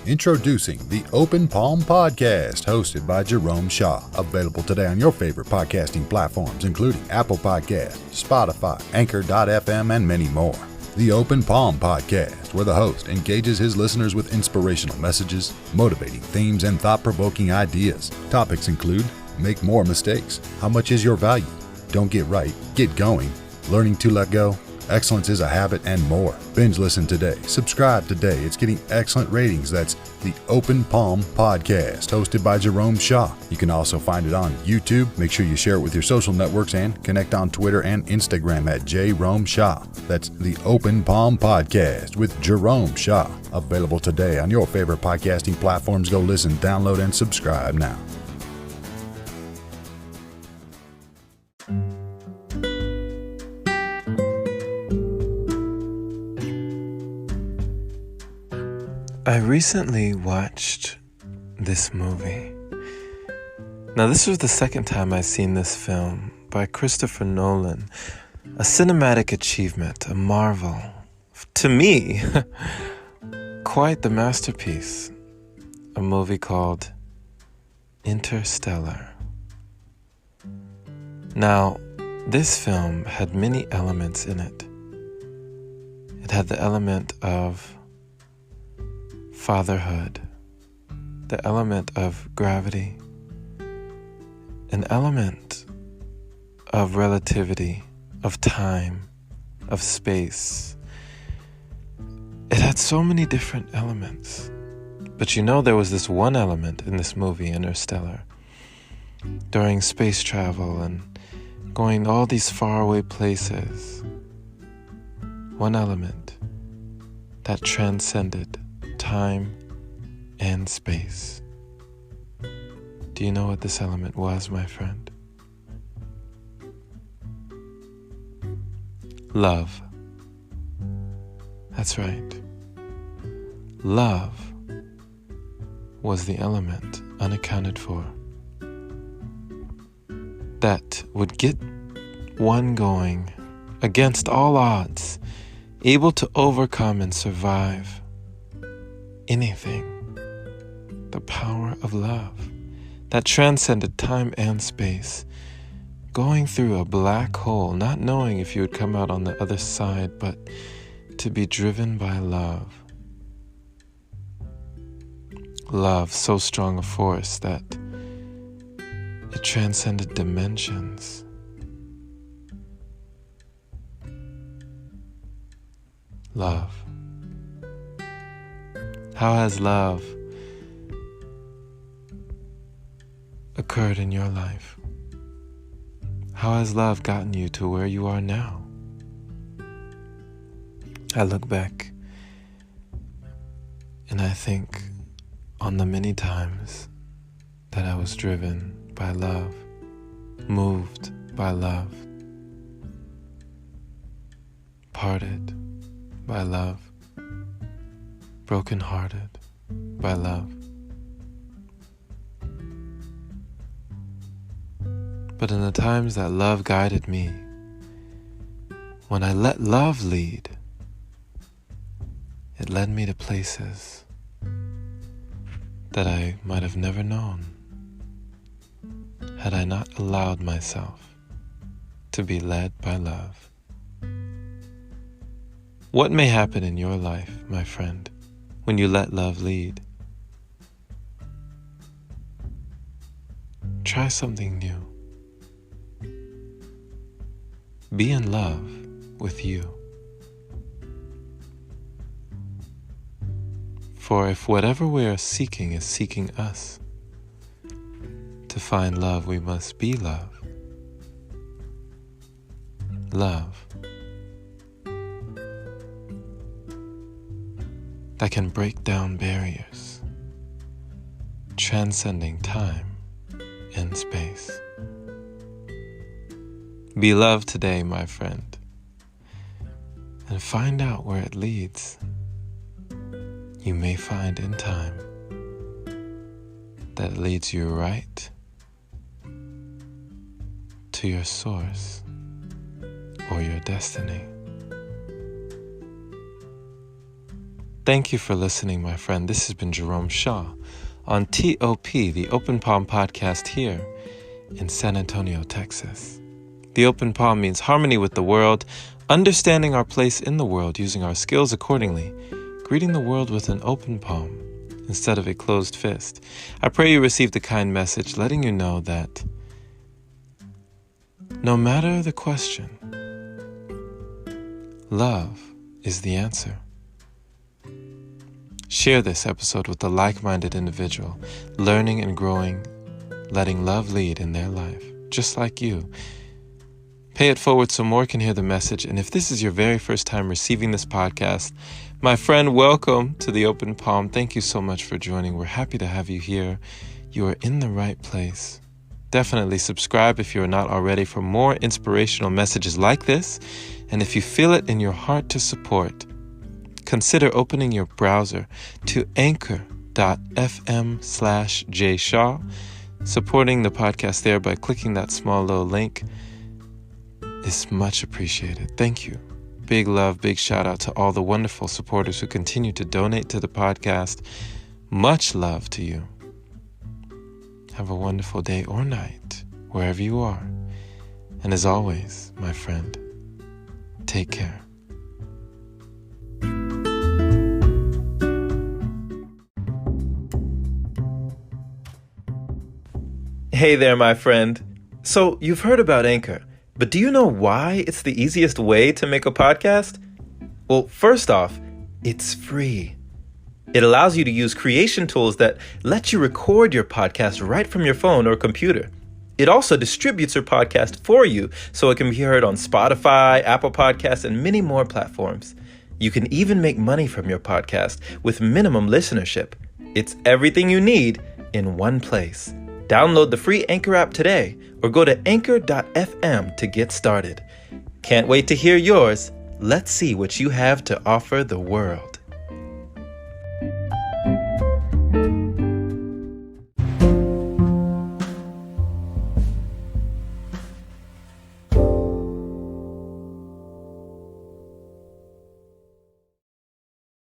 Introducing the Open Palm Podcast, hosted by Jerome Shaw. Available today on your favorite podcasting platforms, including Apple Podcasts, Spotify, Anchor.fm, and many more. The Open Palm Podcast, where the host engages his listeners with inspirational messages, motivating themes, and thought-provoking ideas. Topics include: make more mistakes, how much is your value, don't get right, get going, learning to let go, excellence is a habit, and more. Binge listen today. Subscribe today. It's getting excellent ratings. That's the Open Palm Podcast, hosted by Jerome Shaw. You can also find it on YouTube. Make sure you share it with your social networks and connect on Twitter and Instagram at Jerome Shaw. That's the Open Palm Podcast with Jerome Shaw. Available today on your favorite podcasting platforms. Go listen, download, and subscribe now. I recently watched this movie. Now, this was the second time I've seen this film by Christopher Nolan. A cinematic achievement, a marvel. To me, quite the masterpiece. A movie called Interstellar. Now, this film had many elements in it. It had the element of fatherhood, the element of gravity, an element of relativity, of time, of space. It had so many different elements. But there was this one element in this movie, Interstellar, during space travel and going all these faraway places. One element that transcended time and space. Do you know what this element was, my friend? Love. That's right. Love was the element unaccounted for that would get one going against all odds, able to overcome and survive anything. The power of love that transcended time and space, going through a black hole, not knowing if you would come out on the other side, but to be driven by love. Love, so strong a force that it transcended dimensions. Love. How has love occurred in your life? How has love gotten you to where you are now? I look back and I think on the many times that I was driven by love, moved by love, parted by love, broken-hearted by love. But in the times that love guided me, when I let love lead, it led me to places that I might have never known had I not allowed myself to be led by love. What may happen in your life, my friend, when you let love lead? Try something new. Be in love with you. For if whatever we are seeking is seeking us, to find love we must be love. Love that can break down barriers, transcending time and space. Be loved today, my friend, and find out where it leads. You may find in time that it leads you right to your source or your destiny. Thank you for listening, my friend. This has been Jerome Shaw on TOP, the Open Palm Podcast here in San Antonio, Texas. The Open Palm means harmony with the world, understanding our place in the world, using our skills accordingly, greeting the world with an open palm instead of a closed fist. I pray you received a kind message letting you know that no matter the question, love is the answer. Share this episode with a like-minded individual, learning and growing, letting love lead in their life, just like you. Pay it forward so more can hear the message. And if this is your very first time receiving this podcast, my friend, welcome to the Open Palm. Thank you so much for joining. We're happy to have you here. You are in the right place. Definitely subscribe if you are not already for more inspirational messages like this. And if you feel it in your heart to support, consider opening your browser to anchor.fm/jshaw, supporting the podcast there by clicking that small little link is much appreciated. Thank you. Big love, big shout out to all the wonderful supporters who continue to donate to the podcast. Much love to you. Have a wonderful day or night, wherever you are. And as always, my friend, take care. Hey there, my friend. So you've heard about Anchor, but do you know why it's the easiest way to make a podcast? Well, first off, it's free. It allows you to use creation tools that let you record your podcast right from your phone or computer. It also distributes your podcast for you so it can be heard on Spotify, Apple Podcasts, and many more platforms. You can even make money from your podcast with minimum listenership. It's everything you need in one place. Download the free Anchor app today or go to anchor.fm to get started. Can't wait to hear yours. Let's see what you have to offer the world.